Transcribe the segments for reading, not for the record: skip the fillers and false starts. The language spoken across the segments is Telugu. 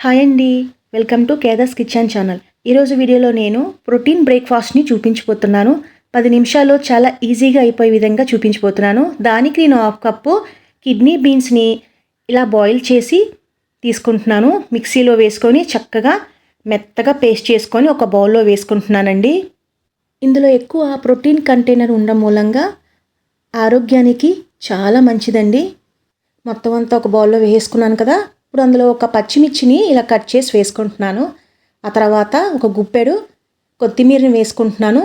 హాయ్ అండి, వెల్కమ్ టు కేదార్స్ కిచెన్ ఛానల్. ఈరోజు వీడియోలో నేను ప్రోటీన్ బ్రేక్ఫాస్ట్ని చూపించబోతున్నాను. 10 నిమిషాల్లో చాలా ఈజీగా అయిపోయే విధంగా చూపించబోతున్నాను. దానికి నేను 1/2 కప్పు కిడ్నీ బీన్స్ని ఇలా బాయిల్ చేసి తీసుకుంటున్నాను. మిక్సీలో వేసుకొని చక్కగా మెత్తగా పేస్ట్ చేసుకొని ఒక బౌల్లో వేసుకుంటున్నానండి. ఇందులో ఎక్కువ ప్రోటీన్ కంటైనర్ ఉండడం మూలంగా ఆరోగ్యానికి చాలా మంచిదండి. మొత్తం అంతా ఒక బౌల్లో వేసుకున్నాను కదా. ఇప్పుడు అందులో ఒక పచ్చిమిర్చిని ఇలా కట్ చేసి వేసుకుంటున్నాను. ఆ తర్వాత ఒక గుప్పెడు కొత్తిమీరని వేసుకుంటున్నాను.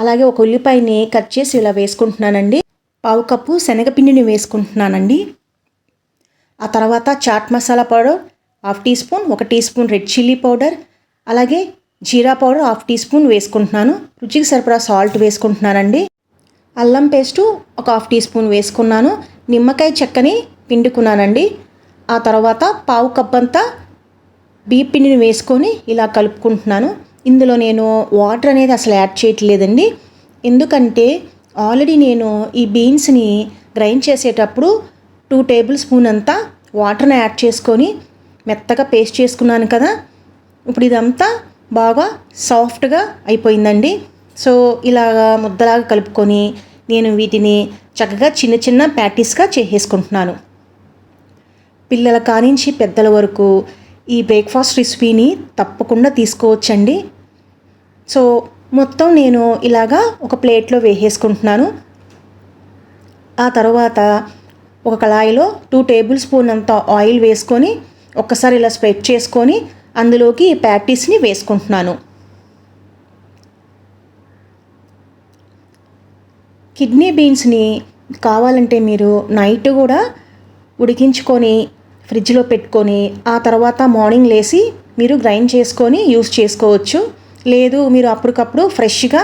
అలాగే ఒక ఉల్లిపాయని కట్ చేసి ఇలా వేసుకుంటున్నానండి. 1/2 కప్పు శనగపిండిని వేసుకుంటున్నానండి. ఆ తర్వాత chaat masala powder 1/2 teaspoon, 1 teaspoon red chilli powder, అలాగే జీరా పౌడర్ 1/2 టీ స్పూన్ వేసుకుంటున్నాను. రుచికి సరిపడా సాల్ట్ వేసుకుంటున్నానండి. అల్లం పేస్టు ఒక 1/2 టీ స్పూన్ వేసుకున్నాను. నిమ్మకాయ చెక్కని పిండుకున్నానండి. ఆ తర్వాత 1/2 కప్ అంతా బియ్యం పిండిని వేసుకొని ఇలా కలుపుకుంటున్నాను. ఇందులో నేను వాటర్ అనేది అసలు యాడ్ చేయట్లేదండి. ఎందుకంటే ఆల్రెడీ నేను ఈ బీన్స్ని గ్రైండ్ చేసేటప్పుడు 2 టేబుల్ స్పూన్ అంతా వాటర్ని యాడ్ చేసుకొని మెత్తగా పేస్ట్ చేసుకున్నాను కదా. ఇప్పుడు ఇదంతా బాగా సాఫ్ట్గా అయిపోయిందండి. సో ఇలాగా ముద్దలాగా కలుపుకొని నేను వీటిని చక్కగా చిన్న చిన్న ప్యాటీస్గా చేసేసుకుంటున్నాను. పిల్లల కానించి పెద్దల వరకు ఈ బ్రేక్ఫాస్ట్ రెసిపీని తప్పకుండా తీసుకోవచ్చండి. సో మొత్తం నేను ఇలాగా ఒక ప్లేట్లో వేసేసుకుంటున్నాను. ఆ తర్వాత ఒక కళాయిలో 2 టేబుల్ స్పూన్ అంత ఆయిల్ వేసుకొని ఒక్కసారి ఇలా స్ప్రెడ్ చేసుకొని అందులోకి ఈ ప్యాటీస్ని వేసుకుంటున్నాను. కిడ్నీ బీన్స్ని కావాలంటే మీరు నైట్ కూడా ఉడికించుకొని ఫ్రిడ్జ్లో పెట్టుకొని ఆ తర్వాత మార్నింగ్ లేసి మీరు గ్రైండ్ చేసుకొని యూస్ చేసుకోవచ్చు. లేదు మీరు అప్పటికప్పుడు ఫ్రెష్గా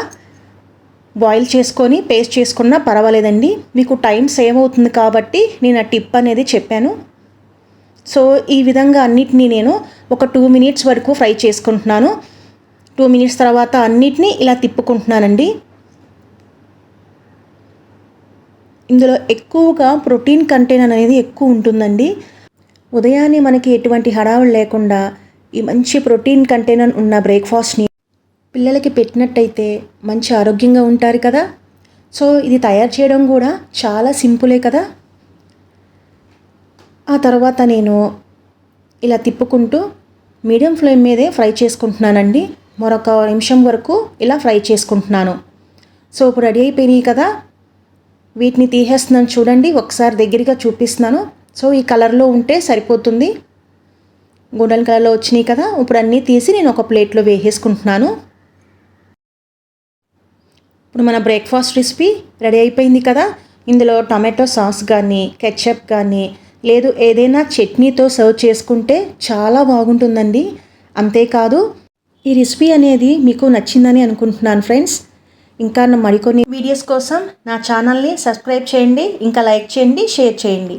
బాయిల్ చేసుకొని పేస్ట్ చేసుకున్నా పర్వాలేదండి. మీకు టైం సేవ్ అవుతుంది కాబట్టి నేను ఆ టిప్ అనేది చెప్పాను. సో ఈ విధంగా అన్నిటినీ నేను ఒక 2 మినిట్స్ వరకు ఫ్రై చేసుకుంటున్నాను. 2 మినిట్స్ తర్వాత అన్నిటినీ ఇలా తిప్పుకుంటున్నానండి. ఇందులో ఎక్కువగా ప్రోటీన్ కంటెంట్ అనేది ఎక్కువ ఉంటుందండి. ఉదయాన్నే మనకి ఎటువంటి హడావుడు లేకుండా ఈ మంచి ప్రోటీన్ కంటెంట్ ఉన్న బ్రేక్ఫాస్ట్ని పిల్లలకి పెట్టినట్టయితే మంచి ఆరోగ్యంగా ఉంటారు కదా. సో ఇది తయారు చేయడం కూడా చాలా సింపులే కదా. ఆ తర్వాత నేను ఇలా తిప్పుకుంటూ మీడియం ఫ్లేమ్ మీదే ఫ్రై చేసుకుంటున్నానండి. మరొక నిమిషం వరకు ఇలా ఫ్రై చేసుకుంటున్నాను. సో ఇప్పుడు రెడీ అయిపోయినాయి కదా. వీటిని తీసేస్తున్నాను చూడండి, ఒకసారి దగ్గరగా చూపిస్తున్నాను. సో ఈ కలర్లో ఉంటే సరిపోతుంది. గోల్డెన్ కలర్లో వచ్చినాయి కదా. ఇప్పుడు అన్నీ తీసి నేను ఒక ప్లేట్లో వేసేసుకుంటున్నాను. ఇప్పుడు మన బ్రేక్ఫాస్ట్ రెసిపీ రెడీ అయిపోయింది కదా. ఇందులో టమాటో సాస్ కానీ కెచప్ కానీ లేదు ఏదైనా చట్నీతో సర్వ్ చేసుకుంటే చాలా బాగుంటుందండి. అంతేకాదు ఈ రెసిపీ అనేది మీకు నచ్చిందని అనుకుంటున్నాను ఫ్రెండ్స్. ఇంకా మరికొన్ని వీడియోస్ కోసం నా ఛానల్ని సబ్స్క్రైబ్ చేయండి, ఇంకా లైక్ చేయండి, షేర్ చేయండి.